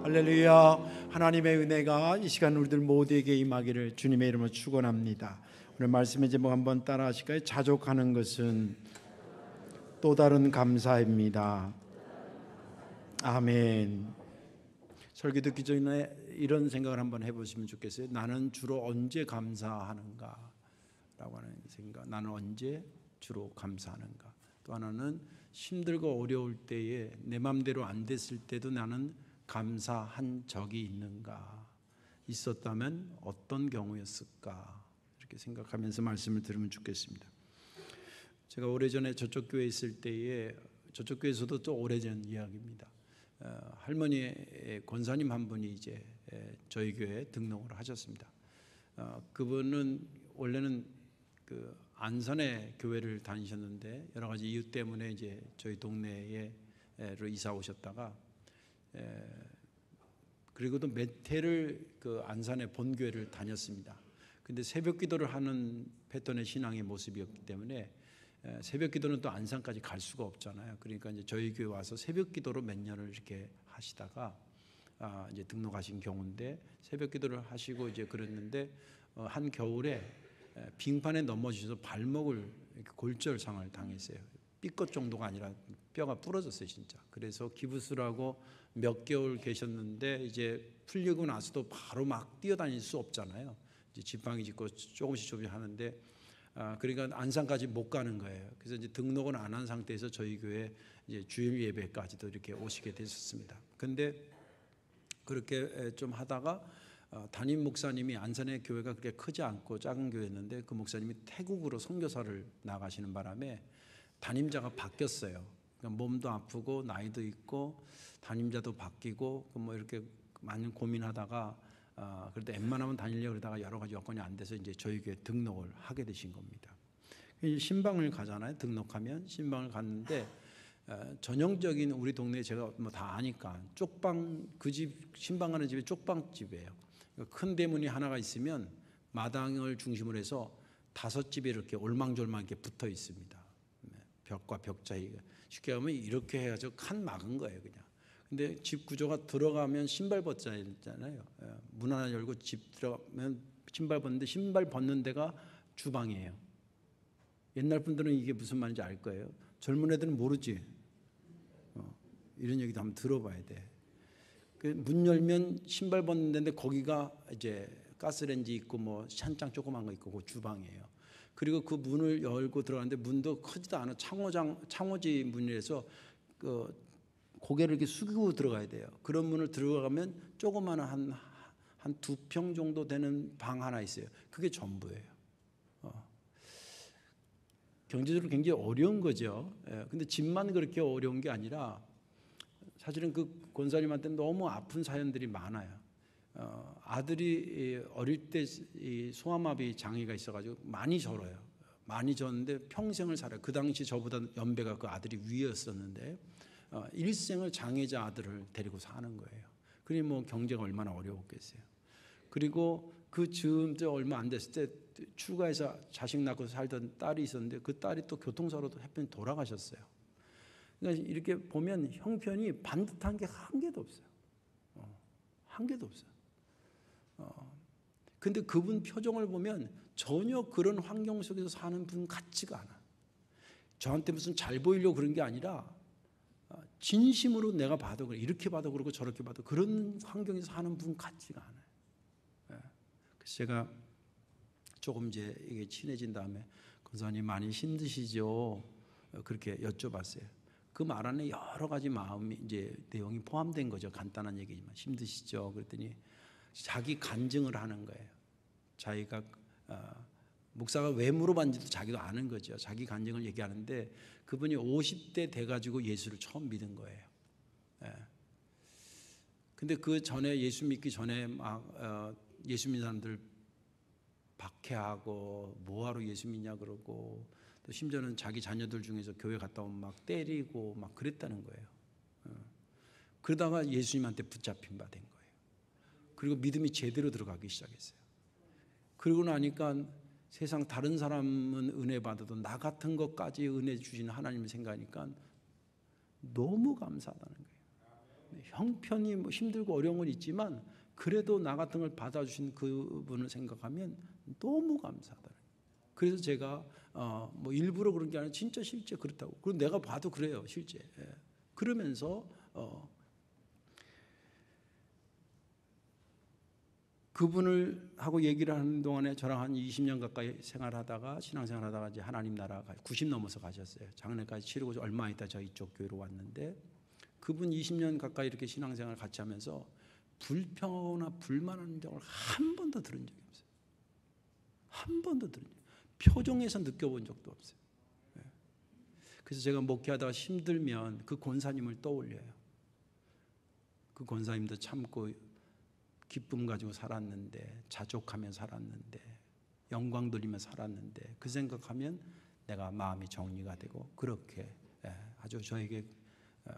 할렐루야. 하나님의 은혜가 이 시간 우리들 모두에게 임하기를 주님의 이름으로 축원합니다. 오늘 말씀의 제목 한번 따라 하실까요? 자족하는 것은 또 다른 감사입니다. 아멘. 설교 듣기 전에 이런 생각을 한번 해보시면 좋겠어요. 나는 주로 언제 감사하는가 라고 하는 생각. 나는 언제 주로 감사하는가. 또 하나는 힘들고 어려울 때에 내 맘대로 안 됐을 때도 나는 감사한 적이 있는가, 있었다면 어떤 경우였을까, 이렇게 생각하면서 말씀을 들으면 좋겠습니다. 제가 오래전에 저쪽 교회에 있을 때에, 저쪽 교회에서도 또 오래전 이야기입니다. 할머니 권사님 한 분이 이제 저희 교회에 등록을 하셨습니다. 그분은 원래는 그 안산에 교회를 다니셨는데 여러 가지 이유 때문에 이제 저희 동네에로 이사 오셨다가 그리고도 몇 해를 그 안산의 본교회를 다녔습니다. 근데 새벽 기도를 하는 패턴의 신앙의 모습이었기 때문에 새벽 기도는 또 안산까지 갈 수가 없잖아요. 그러니까 이제 저희 교회 와서 새벽 기도로 몇 년을 이렇게 하시다가 이제 등록하신 경우인데, 새벽 기도를 하시고 이제 그랬는데 한 겨울에 빙판에 넘어지셔서 발목을 골절상을 당했어요. 삐끗 정도가 아니라 뼈가 부러졌어요, 진짜. 그래서 기부스라고 몇 개월 계셨는데 이제 풀리고 나서도 바로 막 뛰어다닐 수 없잖아요. 이제 지팡이 짚고 조금씩 하는데 그러니까 안산까지 못 가는 거예요. 그래서 이제 등록은 안 한 상태에서 저희 교회 이제 주일 예배까지도 이렇게 오시게 됐었습니다. 근데 그렇게 좀 하다가 담임 목사님이, 안산의 교회가 그렇게 크지 않고 작은 교회였는데 그 목사님이 태국으로 선교사를 나가시는 바람에 담임자가 바뀌었어요. 그러니까 몸도 아프고 나이도 있고 담임자도 바뀌고 뭐 이렇게 많이 고민하다가 그래도 웬만하면 다니려고 그러다가 여러 가지 여건이 안 돼서 이제 저희 교회 등록을 하게 되신 겁니다. 신방을 가잖아요. 등록하면 신방을 갔는데 전형적인 우리 동네에 제가 뭐 다 아니까 쪽방, 그 집 신방 가는 집이 쪽방집이에요. 큰 대문이 하나가 있으면 마당을 중심으로 해서 5집이 이렇게 올망졸망 이렇게 붙어 있습니다. 벽과 벽 사이가 쉽게 하면 이렇게 해가지고 칸 막은 거예요, 그냥. 근데 집 구조가 들어가면 신발 벗잖아요. 문 하나 열고 집 들어가면 신발 벗는데 신발 벗는 데가 주방이에요. 옛날 분들은 이게 무슨 말인지 알 거예요. 젊은 애들은 모르지. 이런 얘기도 한번 들어봐야 돼. 문 열면 신발 벗는 데인데 거기가 이제 가스레인지 있고 뭐 찬장 조그만 거 있고 그 주방이에요. 그리고 그 문을 열고 들어가는데 문도 크지도 않아. 창호지 문이라서 그 고개를 이렇게 숙이고 들어가야 돼요. 그런 문을 들어가면 조그마한 한 2평 정도 되는 방 하나 있어요. 그게 전부예요. 경제적으로 굉장히 어려운 거죠. 근데 집만 그렇게 어려운 게 아니라 사실은 그 권사님한테 너무 아픈 사연들이 많아요. 아들이 어릴 때 소아마비 장애가 있어가지고 많이 절어요. 많이 졌는데 평생을 살아요. 그 당시 저보다 연배가 그 아들이 위였었는데 일생을 장애자 아들을 데리고 사는 거예요. 그러니 뭐 경제가 얼마나 어려웠겠어요. 그리고 그 즈음 때 얼마 안 됐을 때 출가해서 자식 낳고 살던 딸이 있었는데 그 딸이 또 교통사고로 해편히 돌아가셨어요. 그러니까 이렇게 보면 형편이 반듯한 게 한 개도 없어요. 한 개도 없어요. 근데 그분 표정을 보면 전혀 그런 환경 속에서 사는 분 같지가 않아. 저한테 무슨 잘 보이려고 그런 게 아니라 진심으로 내가 봐도 그래. 이렇게 봐도 그렇고 저렇게 봐도 그런 환경에서 사는 분 같지가 않아요. 그래서 제가 조금 이제 이게 친해진 다음에 권사님 많이 힘드시죠? 그렇게 여쭤봤어요. 그 말 안에 여러 가지 마음이 이제 내용이 포함된 거죠. 간단한 얘기지만 힘드시죠? 그랬더니 자기 간증을 하는 거예요. 자기가 목사가 왜 물어봤는지도 자기도 아는 거죠. 자기 간증을 얘기하는데 그분이 50대 돼가지고 예수를 처음 믿은 거예요. 근데 그 전에 예수 믿기 전에 막 예수 믿는 사람들 박해하고 뭐하러 예수 믿냐 그러고 또 심지어는 자기 자녀들 중에서 교회 갔다 오면 막 때리고 막 그랬다는 거예요. 그러다가 예수님한테 붙잡힌 바 된 거예요. 그리고 믿음이 제대로 들어가기 시작했어요. 그러고 나니까 세상 다른 사람은 은혜 받아도 나 같은 것까지 은혜 주시는 하나님을 생각하니까 너무 감사하다는 거예요. 형편이 뭐 힘들고 어려운 건 있지만 그래도 나 같은 걸 받아주신 그분을 생각하면 너무 감사하다. 그래서 제가 뭐 일부러 그런 게 아니라 진짜 실제 그렇다고. 그리고 내가 봐도 그래요, 실제. 그러면서 그분을 하고 얘기를 하는 동안에 저랑 한 20년 가까이 생활하다가 신앙생활하다가 이제 하나님 나라가 90 넘어서 가셨어요. 장례까지 치르고 얼마 있다 저 이쪽 교회로 왔는데 그분 20년 가까이 이렇게 신앙생활 같이 하면서 불평하거나 불만하는 적을 한 번도 들은 적이 없어요. 한 번도 들은 적이 없어요. 표정에서 느껴본 적도 없어요. 그래서 제가 목회하다가 힘들면 그 권사님을 떠올려요. 그 권사님도 참고 기쁨 가지고 살았는데, 자족하며 살았는데, 영광 돌리며 살았는데, 그 생각하면 내가 마음이 정리가 되고, 그렇게 아주 저에게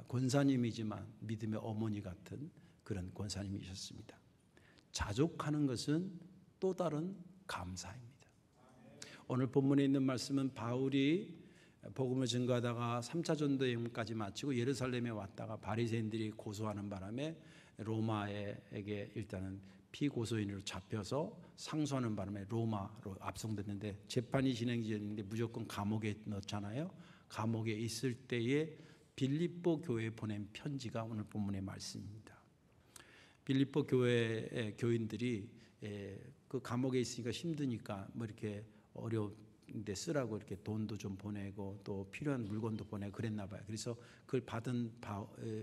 권사님이지만 믿음의 어머니 같은 그런 권사님이셨습니다. 자족하는 것은 또 다른 감사입니다. 오늘 본문에 있는 말씀은 바울이 복음을 증거하다가 3차 전도 여행까지 마치고 예루살렘에 왔다가 바리새인들이 고소하는 바람에 로마에게 일단은 피고소인으로 잡혀서 상소하는 바람에 로마로 압송됐는데 재판이 진행되는데 무조건 감옥에 넣잖아요. 감옥에 있을 때에 빌립보 교회에 보낸 편지가 오늘 본문의 말씀입니다. 빌립보 교회의 교인들이 그 감옥에 있으니까 힘드니까 뭐 이렇게 어려운데 쓰라고 이렇게 돈도 좀 보내고 또 필요한 물건도 보내고 그랬나 봐요. 그래서 그걸 받은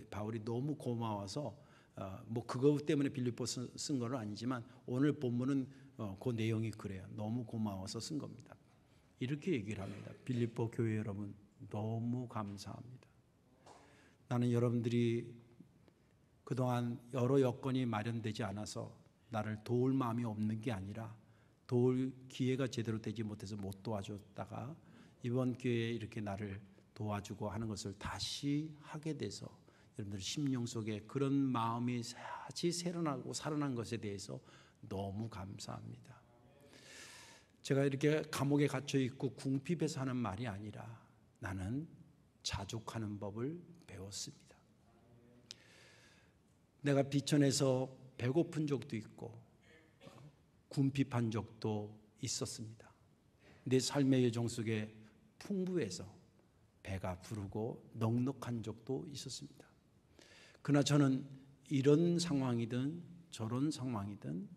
바울이 너무 고마워서 뭐 그거 때문에 빌립보 쓴 건 아니지만 오늘 본문은 그 내용이 그래요. 너무 고마워서 쓴 겁니다. 이렇게 얘기를 합니다. 빌립보 교회 여러분 너무 감사합니다. 나는 여러분들이 그동안 여러 여건이 마련되지 않아서 나를 도울 마음이 없는 게 아니라 도울 기회가 제대로 되지 못해서 못 도와줬다가 이번 기회에 이렇게 나를 도와주고 하는 것을 다시 하게 돼서 여러분들 심령 속에 그런 마음이 다시 새어나고 살아난 것에 대해서 너무 감사합니다. 제가 이렇게 감옥에 갇혀 있고 궁핍해서 하는 말이 아니라 나는 자족하는 법을 배웠습니다. 내가 비천해서 배고픈 적도 있고 궁핍한 적도 있었습니다. 내 삶의 여정 속에 풍부해서 배가 부르고 넉넉한 적도 있었습니다. 그러나 저는 이런 상황이든 저런 상황이든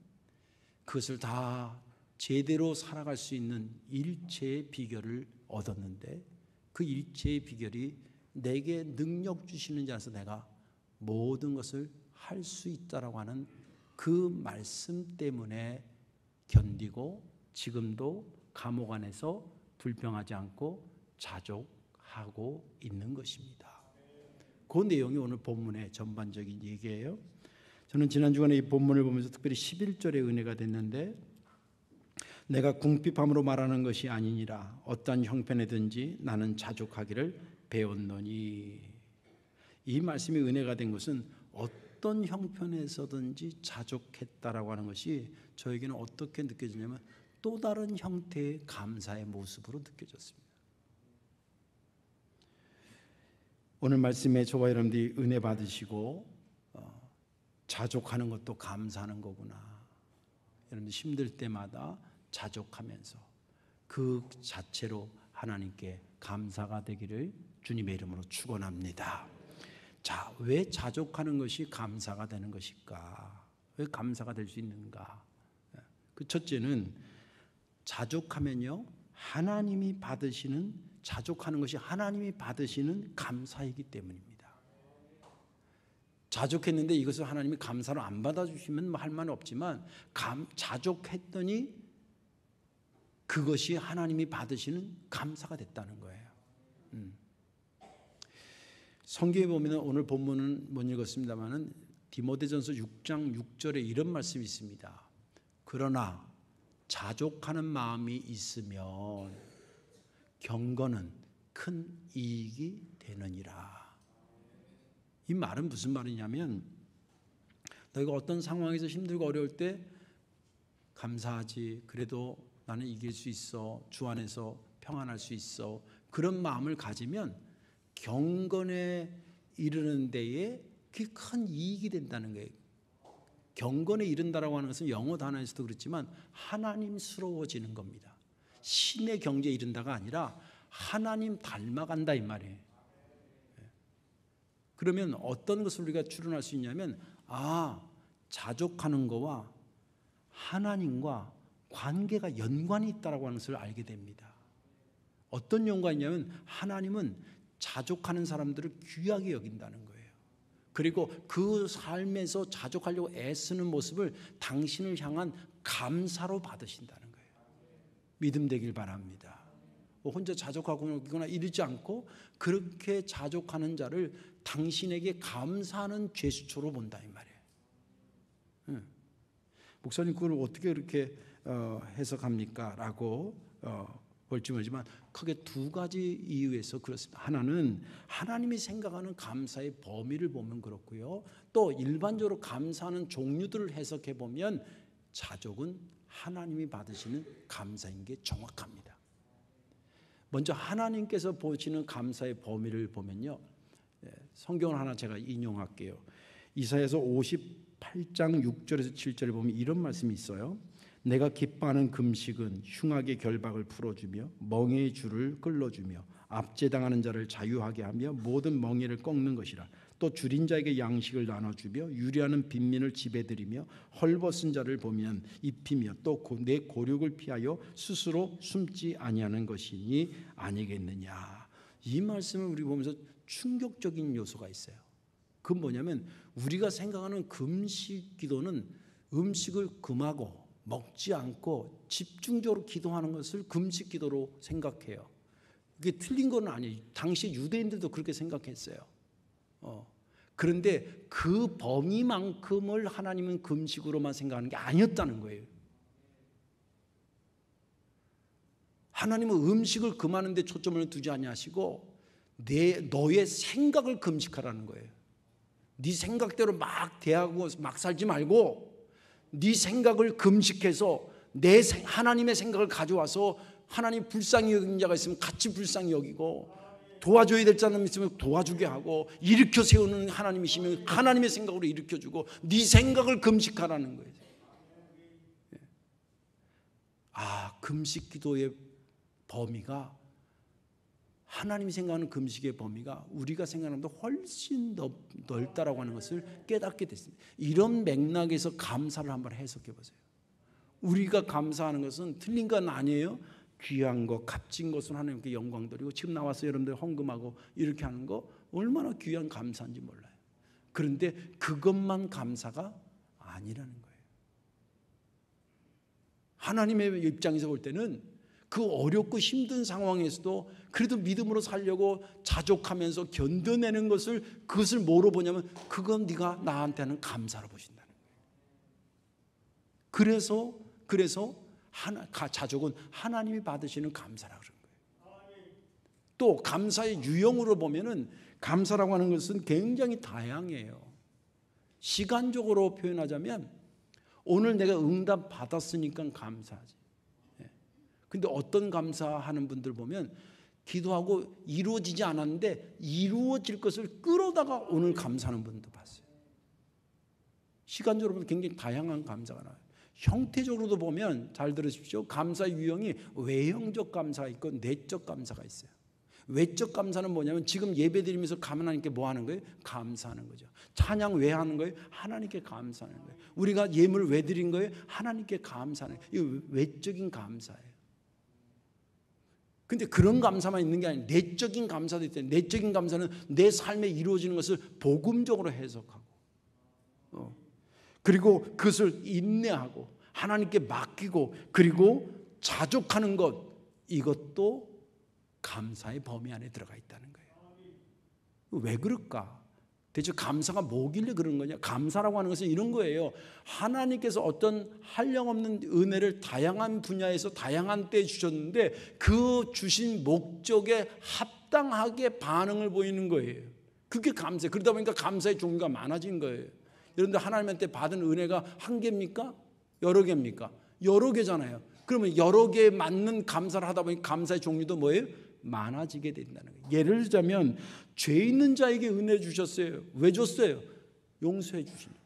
그것을 다 제대로 살아갈 수 있는 일체의 비결을 얻었는데 그 일체의 비결이 내게 능력 주시는 자에서 내가 모든 것을 할 수 있다라고 하는 그 말씀 때문에 견디고 지금도 감옥 안에서 불평하지 않고 자족하고 있는 것입니다. 그 내용이 오늘 본문의 전반적인 얘기예요. 저는 지난 주간에 이 본문을 보면서 특별히 11절의 은혜가 됐는데 내가 궁핍함으로 말하는 것이 아니니라 어떠한 형편에든지 나는 자족하기를 배웠노니. 이 말씀이 은혜가 된 것은 어떤 형편에서든지 자족했다라고 하는 것이 저에게는 어떻게 느껴지냐면 또 다른 형태의 감사의 모습으로 느껴졌습니다. 오늘 말씀에 저와 여러분들이 은혜 받으시고 자족하는 것도 감사하는 거구나. 여러분들 힘들 때마다 자족하면서 그 자체로 하나님께 감사가 되기를 주님의 이름으로 축원합니다. 자, 왜 자족하는 것이 감사가 되는 것일까? 왜 감사가 될 수 있는가? 그 첫째는 자족하면요 하나님이 받으시는 자족하는 것이 하나님이 받으시는 감사이기 때문입니다. 자족했는데 이것을 하나님이 감사로 안 받아주시면 할 말은 없지만 자족했더니 그것이 하나님이 받으시는 감사가 됐다는 거예요. 성경에 보면 오늘 본문은 못 읽었습니다만은 디모데전서 6장 6절에 이런 말씀이 있습니다. 그러나 자족하는 마음이 있으면 경건은 큰 이익이 되느니라. 이 말은 무슨 말이냐면 너희가 어떤 상황에서 힘들고 어려울 때 감사하지. 그래도 나는 이길 수 있어. 주 안에서 평안할 수 있어. 그런 마음을 가지면 경건에 이르는 데에 그게 큰 이익이 된다는 거예요. 경건에 이른다라고 하는 것은 영어 단어에서도 그렇지만 하나님스러워지는 겁니다. 신의 경지에 이른다가 아니라 하나님 닮아간다 이 말이에요. 그러면 어떤 것을 우리가 추론할 수 있냐면 자족하는 거와 하나님과 관계가 연관이 있다라고 하는 것을 알게 됩니다. 어떤 연관이 있냐면 하나님은 자족하는 사람들을 귀하게 여긴다는 거예요. 그리고 그 삶에서 자족하려고 애쓰는 모습을 당신을 향한 감사로 받으신다는 거예요. 믿음 되길 바랍니다. 혼자 자족하거나 이러지 않고 그렇게 자족하는 자를 당신에게 감사하는 제스처로 본다 이 말이에요. 목사님 그걸 어떻게 그렇게 해석합니까? 라고 볼지 모르지만 크게 두 가지 이유에서 그렇습니다. 하나는 하나님이 생각하는 감사의 범위를 보면 그렇고요. 또 일반적으로 감사하는 종류들을 해석해 보면 자족은 하나님이 받으시는 감사인 게 정확합니다. 먼저 하나님께서 보시는 감사의 범위를 보면요. 성경을 하나 제가 인용할게요. 이사야서 58장 6절에서 7절에 보면 이런 말씀이 있어요. 내가 기뻐하는 금식은 흉악의 결박을 풀어주며 멍에의 줄을 끌어주며 압제당하는 자를 자유하게 하며 모든 멍에를 꺾는 것이라. 또 줄인 자에게 양식을 나눠주며 유리하는 빈민을 집에들이며 헐벗은 자를 보면 입히며 또 내 고륙을 피하여 스스로 숨지 아니하는 것이니 아니겠느냐. 이 말씀을 우리 보면서 충격적인 요소가 있어요. 그건 뭐냐면 우리가 생각하는 금식 기도는 음식을 금하고 먹지 않고 집중적으로 기도하는 것을 금식 기도로 생각해요. 이게 틀린 건 아니에요. 당시 유대인들도 그렇게 생각했어요. 그런데 그 범위만큼을 하나님은 금식으로만 생각하는 게 아니었다는 거예요. 하나님은 음식을 금하는 데 초점을 두지 아니하시고 너의 생각을 금식하라는 거예요. 네 생각대로 막 대하고 막 살지 말고 네 생각을 금식해서 하나님의 생각을 가져와서 하나님 불쌍히 여기는 자가 있으면 같이 불쌍히 여기고 도와줘야 될 자는 있으면 도와주게 하고 일으켜 세우는 하나님이시면 하나님의 생각으로 일으켜주고 네 생각을 금식하라는 거예요. 금식 기도의 범위가 하나님이 생각하는 금식의 범위가 우리가 생각하는 것보다 훨씬 넓다라고 하는 것을 깨닫게 됐습니다. 이런 맥락에서 감사를 한번 해석해 보세요. 우리가 감사하는 것은 틀린 건 아니에요. 귀한 것, 값진 것은 하나님께 영광 드리고 지금 나와서 여러분들 헌금하고 이렇게 하는 거 얼마나 귀한 감사인지 몰라요. 그런데 그것만 감사가 아니라는 거예요. 하나님의 입장에서 볼 때는 그 어렵고 힘든 상황에서도 그래도 믿음으로 살려고 자족하면서 견뎌내는 그것을 뭐로 보냐면 그건 네가 나한테 하는 감사로 보신다는 거예요. 그래서 자족은 하나님이 받으시는 감사라고 그런 거예요. 또 감사의 유형으로 보면은 감사라고 하는 것은 굉장히 다양해요. 시간적으로 표현하자면 오늘 내가 응답 받았으니까 감사하지. 근데 어떤 감사하는 분들 보면 기도하고 이루어지지 않았는데 이루어질 것을 끌어다가 오늘 감사하는 분도 봤어요. 시간적으로 보면 굉장히 다양한 감사가 나와요. 형태적으로도 보면 잘 들으십시오. 감사 유형이 외형적 감사가 있고 내적 감사가 있어요. 외적 감사는 뭐냐면 지금 예배드리면서 하나님께 뭐 하는 거예요? 감사하는 거죠. 찬양 왜 하는 거예요? 하나님께 감사하는 거예요. 우리가 예물 왜 드린 거예요? 하나님께 감사하는 거예요. 이거 외적인 감사예요. 근데 그런 감사만 있는 게 아니라 내적인 감사도 있대요. 내적인 감사는 내 삶에 이루어지는 것을 복음적으로 해석하고 그리고 그것을 인내하고 하나님께 맡기고 그리고 자족하는 것, 이것도 감사의 범위 안에 들어가 있다는 거예요. 왜 그럴까? 대체 감사가 뭐길래 그런 거냐? 감사라고 하는 것은 이런 거예요. 하나님께서 어떤 한량없는 은혜를 다양한 분야에서 다양한 때에 주셨는데 그 주신 목적에 합당하게 반응을 보이는 거예요. 그게 감사예요. 그러다 보니까 감사의 종류가 많아진 거예요. 여러분들 하나님한테 받은 은혜가 한 개입니까? 여러 개입니까? 여러 개잖아요. 그러면 여러 개에 맞는 감사를 하다 보니 감사의 종류도 뭐예요? 많아지게 된다는 거예요. 예를 들자면 죄 있는 자에게 은혜 주셨어요. 왜 줬어요? 용서해 주시려고.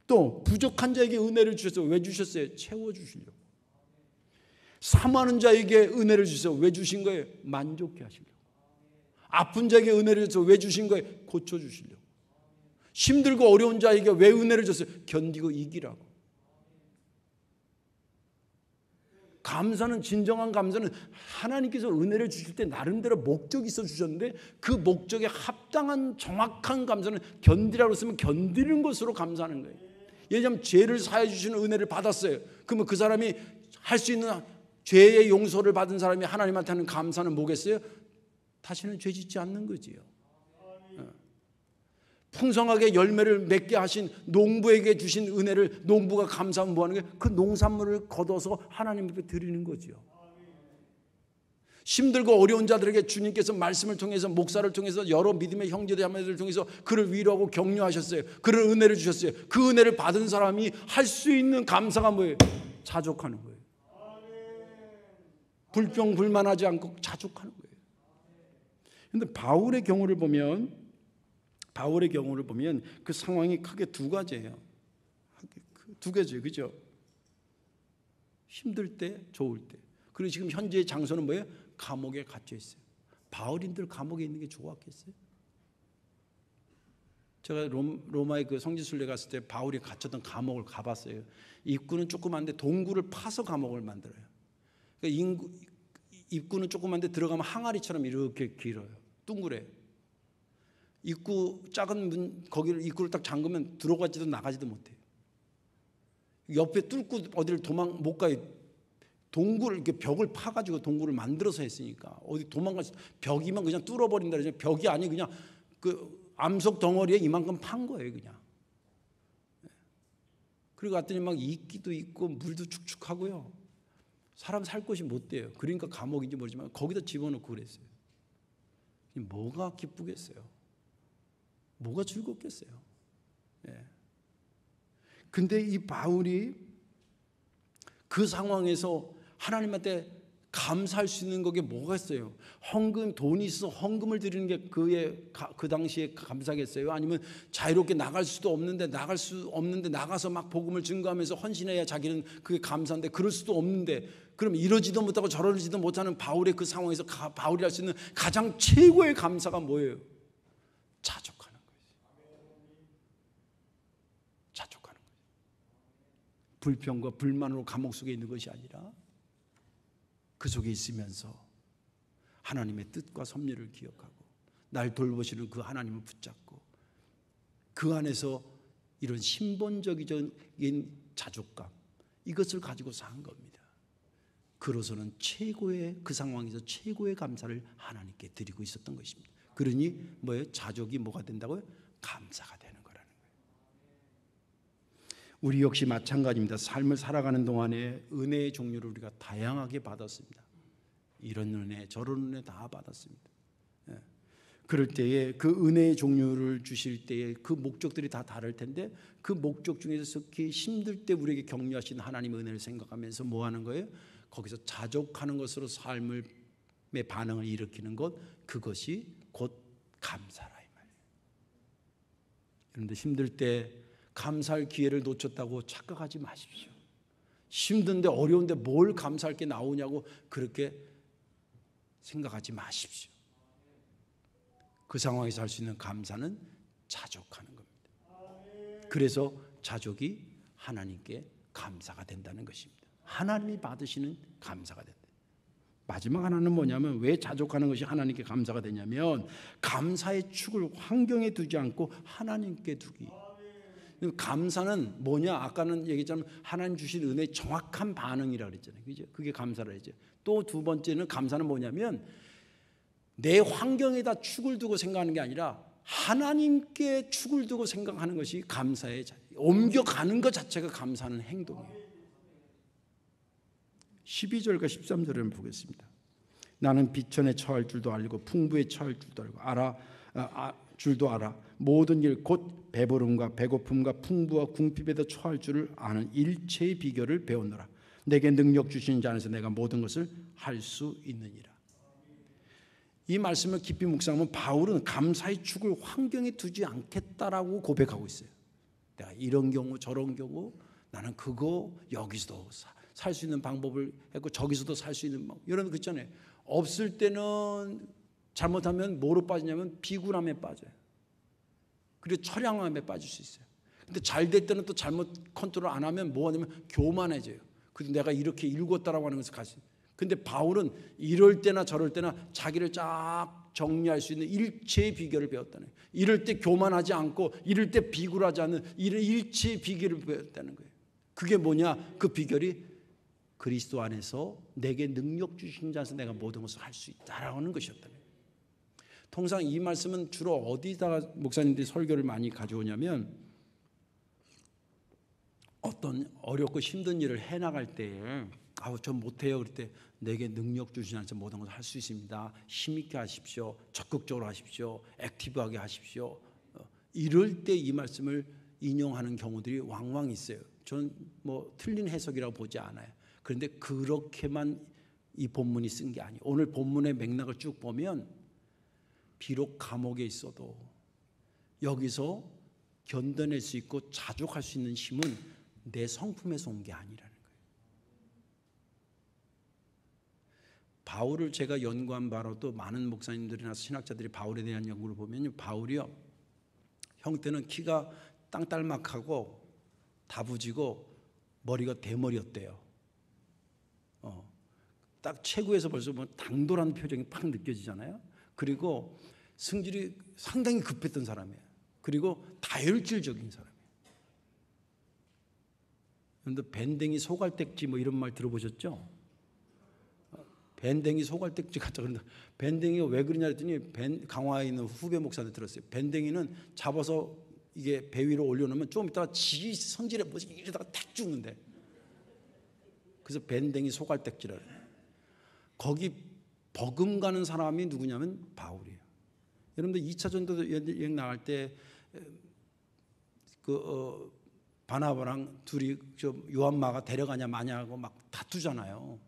또 부족한 자에게 은혜를 주셔서 왜 주셨어요? 채워주시려고. 사모하는 자에게 은혜를 주셔서 왜 주신 거예요? 만족해 하시려고. 아픈 자에게 은혜를 주셔서 왜 주신 거예요? 고쳐주시려고. 힘들고 어려운 자에게 왜 은혜를 줬어요? 견디고 이기라고. 감사는, 진정한 감사는 하나님께서 은혜를 주실 때 나름대로 목적이 있어 주셨는데 그 목적에 합당한 정확한 감사는 견디라고 쓰면 견디는 것으로 감사하는 거예요. 예를 들면 죄를 사해 주시는 은혜를 받았어요. 그러면 그 사람이 할 수 있는 죄의 용서를 받은 사람이 하나님한테 하는 감사는 뭐겠어요? 다시는 죄 짓지 않는 거지요. 풍성하게 열매를 맺게 하신 농부에게 주신 은혜를 농부가 감사하면 뭐하는 거예요? 그 농산물을 걷어서 하나님 앞에 드리는 거지요. 힘들고 어려운 자들에게 주님께서 말씀을 통해서, 목사를 통해서, 여러 믿음의 형제들 자매들을 통해서 그를 위로하고 격려하셨어요. 그를 은혜를 주셨어요. 그 은혜를 받은 사람이 할 수 있는 감사가 뭐예요? 자족하는 거예요. 불평불만하지 않고 자족하는 거예요. 그런데 바울의 경우를 보면 그 상황이 크게 두 가지예요. 두 가지예요. 그죠? 힘들 때, 좋을 때. 그리고 지금 현재의 장소는 뭐예요? 감옥에 갇혀 있어요. 바울인들 감옥에 있는 게 좋았겠어요? 제가 로마의 그 성지순례 갔을 때 바울이 갇혔던 감옥을 가봤어요. 입구는 조그만데 동굴을 파서 감옥을 만들어요. 그러니까 입구는 조그만데 들어가면 항아리처럼 이렇게 길어요. 둥그래요. 입구 작은 문, 거기를 입구를 딱 잠그면 들어가지도 나가지도 못해요. 옆에 뚫고 어디를 도망 못 가요. 동굴을 이렇게 벽을 파가지고 동굴을 만들어서 했으니까 어디 도망갈 수, 벽이면 그냥 뚫어버린다 그러죠. 벽이 아니 그냥 그 암석 덩어리에 이만큼 판 거예요, 그냥. 그리고 갔더니 막 이끼도 있고 물도 축축하고요. 사람 살 곳이 못 돼요. 그러니까 감옥인지 모르지만 거기다 집어넣고 그랬어요. 뭐가 기쁘겠어요? 뭐가 즐겁겠어요? 예. 근데 이 바울이 그 상황에서 하나님한테 감사할 수 있는 거게 뭐가 있어요? 헌금, 돈이 있어 헌금을 드리는 게 그 당시에 감사겠어요? 아니면 자유롭게 나갈 수도 없는데 나가서 막 복음을 증거하면서 헌신해야 자기는 그게 감사인데 그럴 수도 없는데 그럼 이러지도 못하고 저러지도 못하는 바울의 그 상황에서 바울이 할 수 있는 가장 최고의 감사가 뭐예요? 자족하는 거예요. 자족하는 거예요. 불평과 불만으로 감옥 속에 있는 것이 아니라 그 속에 있으면서 하나님의 뜻과 섭리를 기억하고 날 돌보시는 그 하나님을 붙잡고 그 안에서 이런 신본적인 자족감, 이것을 가지고 산 겁니다. 그로서는 그 상황에서 최고의 감사를 하나님께 드리고 있었던 것입니다. 그러니 뭐예요? 자족이 뭐가 된다고요? 감사가 되는 거라는 거예요. 우리 역시 마찬가지입니다. 삶을 살아가는 동안에 은혜의 종류를 우리가 다양하게 받았습니다. 이런 은혜, 저런 은혜 다 받았습니다. 예. 그럴 때에 그 은혜의 종류를 주실 때에 그 목적들이 다 다를 텐데 그 목적 중에서 특히 힘들 때 우리에게 격려하신 하나님의 은혜를 생각하면서 뭐 하는 거예요? 거기서 자족하는 것으로 삶의 반응을 일으키는 것, 그것이 곧 감사라 이 말이에요. 그런데 힘들 때 감사할 기회를 놓쳤다고 착각하지 마십시오. 힘든데 어려운데 뭘 감사할 게 나오냐고 그렇게 생각하지 마십시오. 그 상황에서 할 수 있는 감사는 자족하는 겁니다. 그래서 자족이 하나님께 감사가 된다는 것입니다. 하나님이 받으시는 감사가 된다. 마지막 하나는 뭐냐면 왜 자족하는 것이 하나님께 감사가 되냐면 감사의 축을 환경에 두지 않고 하나님께 두기. 감사는 뭐냐? 아까는 얘기했지만 하나님 주신 은혜의 정확한 반응이라고 그랬잖아요. 그죠? 그게 감사라 했죠. 또 두 번째는 감사는 뭐냐면 내 환경에다 축을 두고 생각하는 게 아니라 하나님께 축을 두고 생각하는 것이 감사의 옮겨가는 것 자체가 감사하는 행동이에요. 12절과 13절을 보겠습니다. 나는 비천에 처할 줄도 알고 풍부에 처할 줄도 알고 알아. 모든 일 곧 배부름과 배고픔과 풍부와 궁핍에도 처할 줄을 아는 일체의 비결을 배웠노라. 내게 능력 주시는 자 안에서 내가 모든 것을 할 수 있느니라. 이 말씀을 깊이 묵상하면 바울은 감사의 축을 환경에 두지 않겠다라고 고백하고 있어요. 내가 이런 경우 저런 경우 나는 그거 여기서도 살 수 있는 방법을 했고 저기서도 살 수 있는 방법 이런 거 있잖아요. 없을 때는 잘못하면 뭐로 빠지냐면 비굴함에 빠져요. 그리고 처량함에 빠질 수 있어요. 근데 잘 될 때는 또 잘못 컨트롤 안 하면 뭐 하냐면 교만해져요. 그래서 내가 이렇게 읽었다라고 하는 것을 가지. 근데 바울은 이럴 때나 저럴 때나 자기를 쫙 정리할 수 있는 일체의 비결을 배웠다는 거예요. 이럴 때 교만하지 않고 이럴 때 비굴하지 않는 이런 일체의 비결을 배웠다는 거예요. 그게 뭐냐? 그 비결이 그리스도 안에서 내게 능력 주신 자에서 내가 모든 것을 할 수 있다라고 하는 것이었다는 거예요. 통상 이 말씀은 주로 어디다가 목사님들이 설교를 많이 가져오냐면 어떤 어렵고 힘든 일을 해나갈 때에 저 못해요. 그럴 때 내게 능력 주신 안에서 모든 것을 할 수 있습니다. 힘있게 하십시오. 적극적으로 하십시오. 액티브하게 하십시오. 이럴 때 이 말씀을 인용하는 경우들이 왕왕 있어요. 저는 뭐 틀린 해석이라고 보지 않아요. 그런데 그렇게만 이 본문이 쓴 게 아니에요. 오늘 본문의 맥락을 쭉 보면 비록 감옥에 있어도 여기서 견뎌낼 수 있고 자족할 수 있는 힘은 내 성품에서 온 게 아니라는 거예요. 바울을 제가 연구한 바로 또 많은 목사님들이나 신학자들이 바울에 대한 연구를 보면 바울이요, 형태는 키가 땅딸막하고 다부지고 머리가 대머리였대요. 딱 체구에서 벌써 뭐 당돌한 표정이 팍 느껴지잖아요. 그리고 성질이 상당히 급했던 사람이에요. 그리고 다혈질적인 사람이에요. 그런데 밴댕이 소갈딱지 뭐 이런 말 들어보셨죠? 밴댕이 소갈딱지 같다 그런다. 밴댕이가 왜 그러냐 했더니 강화에 있는 후배 목사한테 들었어요. 밴댕이는 잡아서 이게 배 위로 올려놓으면 좀 이따가 지 성질에 뭐지 이러다가 탁 죽는데. 그래서 밴댕이 소갈딱지라. 거기 버금가는 사람이 누구냐면 바울이에요. 여러분들 2차 전도 여행 나갈 때 바나바랑 둘이 요한마가 데려가냐 마냐고 막 다투잖아요.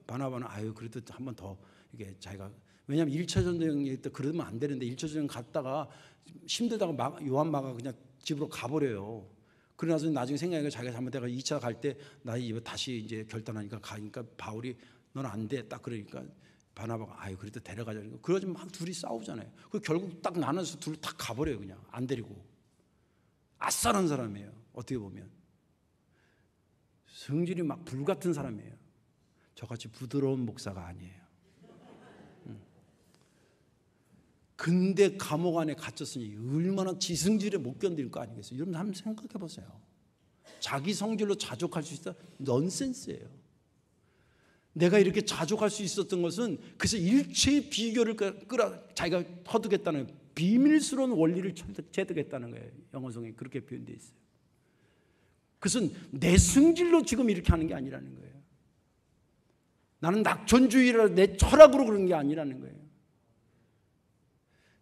바나바는 그래도 한 번 더 이게 자기가, 왜냐하면 1차 전도 여행 때 그러면 안 되는데 1차 전도 여행 갔다가 힘들다가 요한마가 그냥 집으로 가버려요. 그러나서 나중에 생각하니까 자기가 잘못해가 2차 갈 때 나 이거 다시 이제 결단하니까 가니까 바울이 넌 안 돼 딱 그러니까 바나바가 그래도 데려가자니까 그러지 막 둘이 싸우잖아요. 그 결국 딱 나눠서 둘 다 가버려요. 그냥 안 데리고. 아싸란 사람이에요. 어떻게 보면 성질이 막 불같은 사람이에요. 저같이 부드러운 목사가 아니에요. 근데 감옥 안에 갇혔으니 얼마나 지성질에 못 견딜 거 아니겠어요? 여러분 한번 생각해 보세요. 자기 성질로 자족할 수 있다? 넌센스예요. 내가 이렇게 자족할 수 있었던 것은 그래서 일체의 비결을 자기가 터득했다는 거예요. 비밀스러운 원리를 체득했다는 거예요. 영어성에 그렇게 표현되어 있어요. 그것은 내 성질로 지금 이렇게 하는 게 아니라는 거예요. 나는 낙천주의라 내 철학으로 그런 게 아니라는 거예요.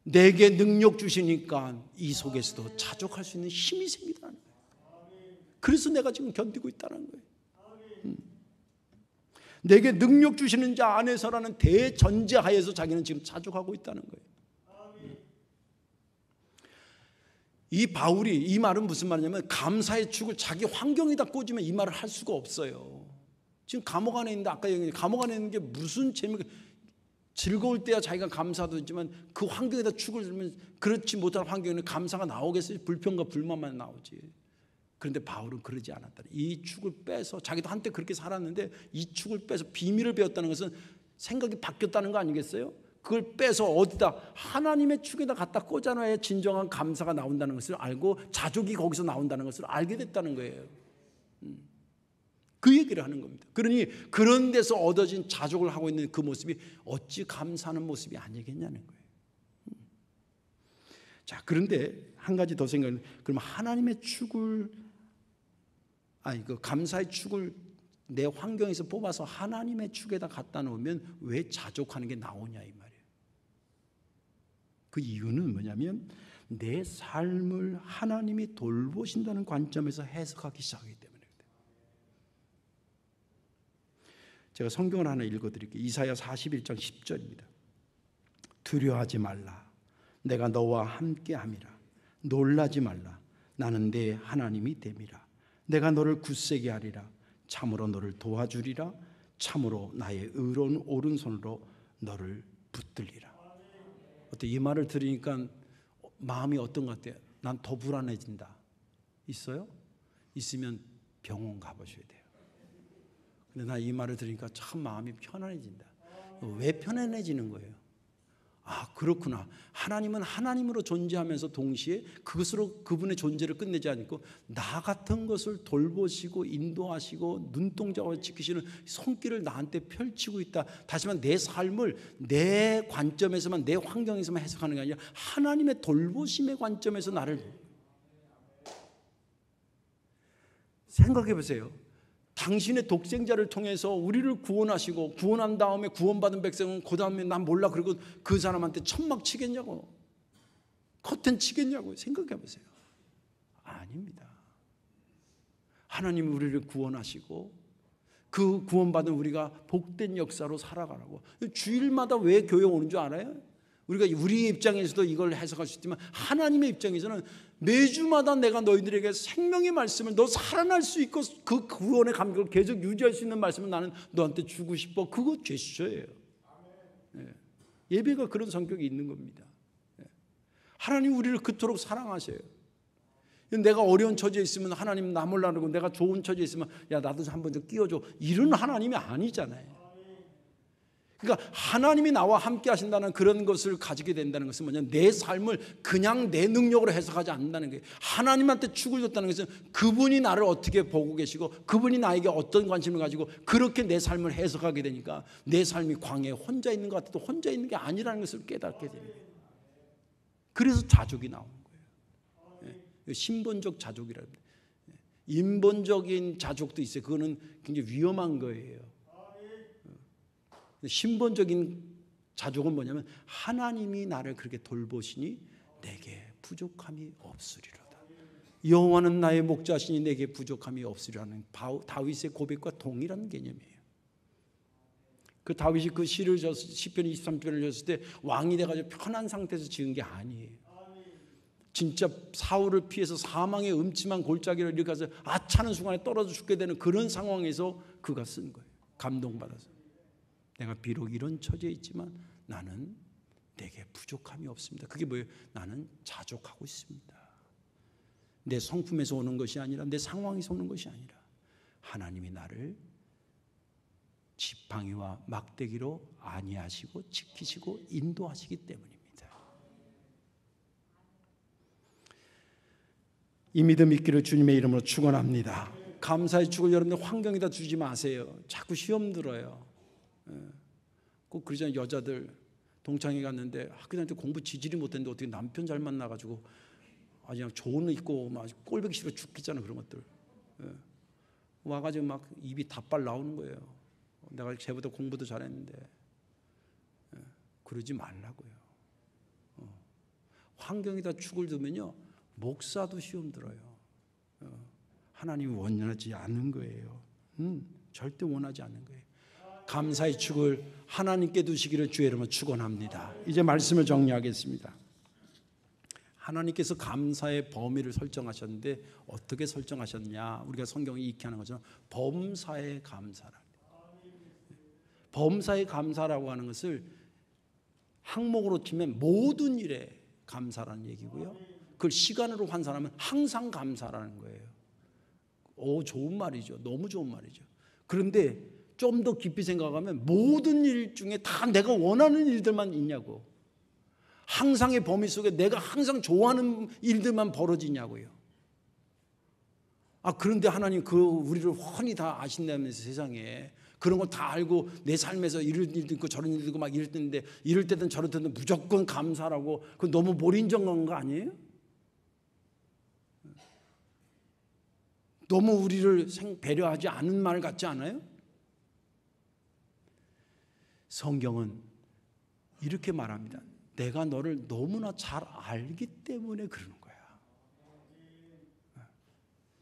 내게 능력 주시니까 이 속에서도 자족할 수 있는 힘이 생기다는 거예요. 그래서 내가 지금 견디고 있다는 거예요. 내게 능력 주시는 자 안에서라는 대전제하에서 자기는 지금 자족하고 있다는 거예요. 이 바울이 이 말은 무슨 말이냐면 감사의 축을 자기 환경에다 꽂으면 이 말을 할 수가 없어요. 지금 감옥 안에 있는데 아까 얘기했는데 감옥 안에 있는 게 무슨 재미가, 즐거울 때야 자기가 감사도 있지만 그 환경에다 축을 들면 그렇지 못한 환경에는 감사가 나오겠어요? 불평과 불만만 나오지. 그런데 바울은 그러지 않았다. 이 축을 빼서 자기도 한때 그렇게 살았는데 이 축을 빼서 비밀을 배웠다는 것은 생각이 바뀌었다는 거 아니겠어요? 그걸 빼서 어디다 하나님의 축에다 갖다 꽂아놔야 진정한 감사가 나온다는 것을 알고 자족이 거기서 나온다는 것을 알게 됐다는 거예요. 그 얘기를 하는 겁니다. 그러니 그런 데서 얻어진 자족을 하고 있는 그 모습이 어찌 감사하는 모습이 아니겠냐는 거예요. 자, 그런데 한 가지 더 생각하면, 그럼 하나님의 축을 그 감사의 축을 내 환경에서 뽑아서 하나님의 축에다 갖다 놓으면 왜 자족하는 게 나오냐 이 말이에요. 그 이유는 뭐냐면 내 삶을 하나님이 돌보신다는 관점에서 해석하기 시작하기 때문에. 제가 성경을 하나 읽어드릴게요. 이사야 41장 10절입니다. 두려워하지 말라. 내가 너와 함께함이라. 놀라지 말라. 나는 내 하나님이 됨이라. 내가 너를 굳세게 하리라. 참으로 너를 도와주리라. 참으로 나의 의로운 오른손으로 너를 붙들리라. 어때? 이 말을 들으니까 마음이 어떤 것 같아요? 난 더 불안해진다. 있어요? 있으면 병원 가보셔야 돼요. 근데 나 이 말을 들으니까 참 마음이 편안해진다. 왜 편안해지는 거예요? 아, 그렇구나. 하나님은 하나님으로 존재하면서 동시에 그것으로 그분의 존재를 끝내지 않고 나 같은 것을 돌보시고 인도하시고 눈동자와 지키시는 손길을 나한테 펼치고 있다. 다시 말해 내 삶을 내 관점에서만, 내 환경에서만 해석하는 게 아니라 하나님의 돌보심의 관점에서 나를 생각해 보세요. 당신의 독생자를 통해서 우리를 구원하시고 구원한 다음에 구원받은 백성은 그 다음에 난 몰라 그리고 그 사람한테 천막 치겠냐고, 커튼 치겠냐고 생각해 보세요. 아닙니다. 하나님이 우리를 구원하시고 그 구원받은 우리가 복된 역사로 살아가라고. 주일마다 왜 교회 오는 줄 알아요? 우리가 우리의 입장에서도 이걸 해석할 수 있지만 하나님의 입장에서는 매주마다 내가 너희들에게 생명의 말씀을, 너 살아날 수 있고 그 구원의 감격을 계속 유지할 수 있는 말씀을 나는 너한테 주고 싶어. 그거 제스처예요. 예배가 그런 성격이 있는 겁니다. 하나님 우리를 그토록 사랑하셔요. 내가 어려운 처지에 있으면 하나님 나 몰라라고, 내가 좋은 처지에 있으면 야 나도 한번 좀 끼워줘, 이런 하나님이 아니잖아요. 그러니까 하나님이 나와 함께 하신다는 그런 것을 가지게 된다는 것은 뭐냐, 내 삶을 그냥 내 능력으로 해석하지 않는다는 거예요. 하나님한테 축을 줬다는 것은 그분이 나를 어떻게 보고 계시고 그분이 나에게 어떤 관심을 가지고 그렇게 내 삶을 해석하게 되니까 내 삶이 광야에 혼자 있는 것 같아도 혼자 있는 게 아니라는 것을 깨닫게 됩니다. 그래서 자족이 나오는 거예요. 신본적 자족이라고 합니다. 인본적인 자족도 있어요. 그거는 굉장히 위험한 거예요. 신본적인 자족은 뭐냐면 하나님이 나를 그렇게 돌보시니 내게 부족함이 없으리로다. 여호와는 나의 목자시니 내게 부족함이 없으리라는 다윗의 고백과 동일한 개념이에요. 그 다윗이 그 시를 시편 23편을 줬을 때 왕이 돼가지고 편한 상태에서 지은 게 아니에요. 진짜 사울을 피해서 사망의 음침한 골짜기를 이렇게 가서 아차는 순간에 떨어져 죽게 되는 그런 상황에서 그가 쓴 거예요. 감동받아서. 내가 비록 이런 처지에 있지만 나는 내게 부족함이 없습니다. 그게 뭐예요? 나는 자족하고 있습니다. 내 성품에서 오는 것이 아니라, 내 상황에서 오는 것이 아니라 하나님이 나를 지팡이와 막대기로 안위하시고 지키시고 인도하시기 때문입니다. 이 믿음 있기를 주님의 이름으로 축원합니다. 감사의 축을 여러분들 환경에다 주지 마세요. 자꾸 시험 들어요. 꼭 그러잖아요. 여자들 동창회 갔는데 학교 다닐 때 공부 지질이 못했는데 어떻게 남편 잘 만나가지고 아주 그냥 조언 있고 막 꼴보기 싫어 죽겠잖아. 그런 것들 와가지고 막 입이 다빨 나오는 거예요. 내가 쟤보다 공부도 잘했는데. 그러지 말라고요. 환경에다 축을 두면요 목사도 시험 들어요. 하나님이 원하지 않는 거예요. 절대 원하지 않는 거예요. 감사의 축을 하나님께 두시기를 주의 이름으로 축원합니다. 이제 말씀을 정리하겠습니다. 하나님께서 감사의 범위를 설정하셨는데 어떻게 설정하셨냐? 우리가 성경이 익히 하는 것처럼 범사에 감사라. 범사에 감사라고 하는 것을 항목으로 치면 모든 일에 감사라는 얘기고요. 그걸 시간으로 환산하면 항상 감사라는 거예요. 좋은 말이죠. 너무 좋은 말이죠. 그런데 좀 더 깊이 생각하면 모든 일 중에 다 내가 원하는 일들만 있냐고. 항상의 범위 속에 내가 항상 좋아하는 일들만 벌어지냐고요. 그런데 하나님 우리를 훤히 다 아신다면서 세상에 그런 거 다 알고 내 삶에서 이런 일도 있고 저런 일도 있고 막 이럴 때인데 이럴 때든 저럴 때든 무조건 감사라고, 그건 너무 몰인정한 거 아니에요? 너무 우리를 배려하지 않은 말 같지 않아요? 성경은 이렇게 말합니다. 내가 너를 너무나 잘 알기 때문에 그러는 거야.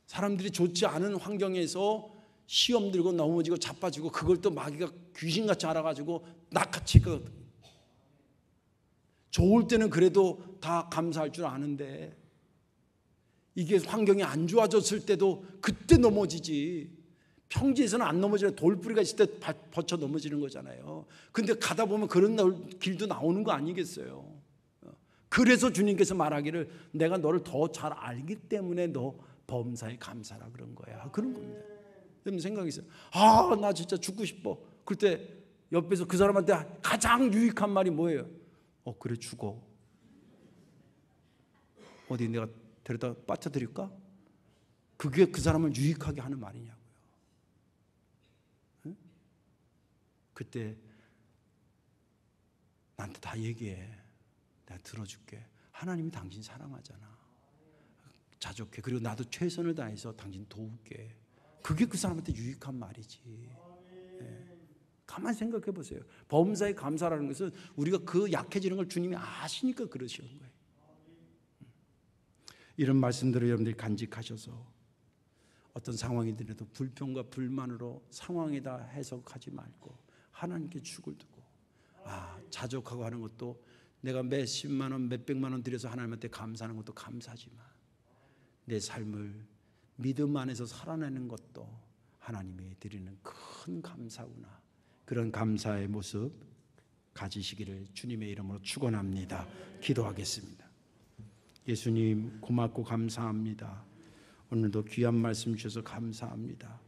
사람들이 좋지 않은 환경에서 시험 들고 넘어지고 자빠지고 그걸 또 마귀가 귀신같이 알아가지고 낚아채거든. 좋을 때는 그래도 다 감사할 줄 아는데 이게 환경이 안 좋아졌을 때도 그때 넘어지지. 평지에서는 안 넘어지는 돌뿌리가 있을 때 버쳐 넘어지는 거잖아요. 근데 가다 보면 그런 길도 나오는 거 아니겠어요? 그래서 주님께서 말하기를 내가 너를 더 잘 알기 때문에 너 범사에 감사라 그런 거야. 그런 겁니다. 여러분 생각이 있어요. 아, 나 진짜 죽고 싶어. 그때 옆에서 그 사람한테 가장 유익한 말이 뭐예요? 그래 죽어. 어디 내가 데려다 빠뜨릴까? 그게 그 사람을 유익하게 하는 말이냐고요. 응? 그때 나한테 다 얘기해. 내가 들어줄게. 하나님이 당신 사랑하잖아. 자족해. 그리고 나도 최선을 다해서 당신 도울게. 그게 그 사람한테 유익한 말이지. 네. 가만히 생각해 보세요. 범사에 감사라는 것은 우리가 그 약해지는 걸 주님이 아시니까 그러시는 거예요. 이런 말씀들을 여러분들이 간직하셔서 어떤 상황이더라도 불평과 불만으로 상황에다 해석하지 말고 하나님께 축을 두고 자족하고 하는 것도 내가 몇십만 원, 몇백만 원 들여서 하나님한테 감사하는 것도 감사지만 내 삶을 믿음 안에서 살아내는 것도 하나님이 드리는 큰 감사구나. 그런 감사의 모습 가지시기를 주님의 이름으로 축원합니다. 기도하겠습니다. 예수님 고맙고 감사합니다. 오늘도 귀한 말씀 주셔서 감사합니다.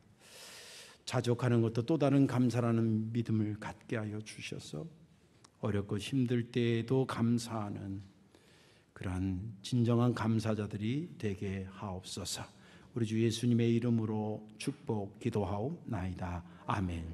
자족하는 것도 또 다른 감사라는 믿음을 갖게 하여 주셔서 어렵고 힘들 때에도 감사하는 그러한 진정한 감사자들이 되게 하옵소서. 우리 주 예수님의 이름으로 축복 기도하옵나이다. 아멘.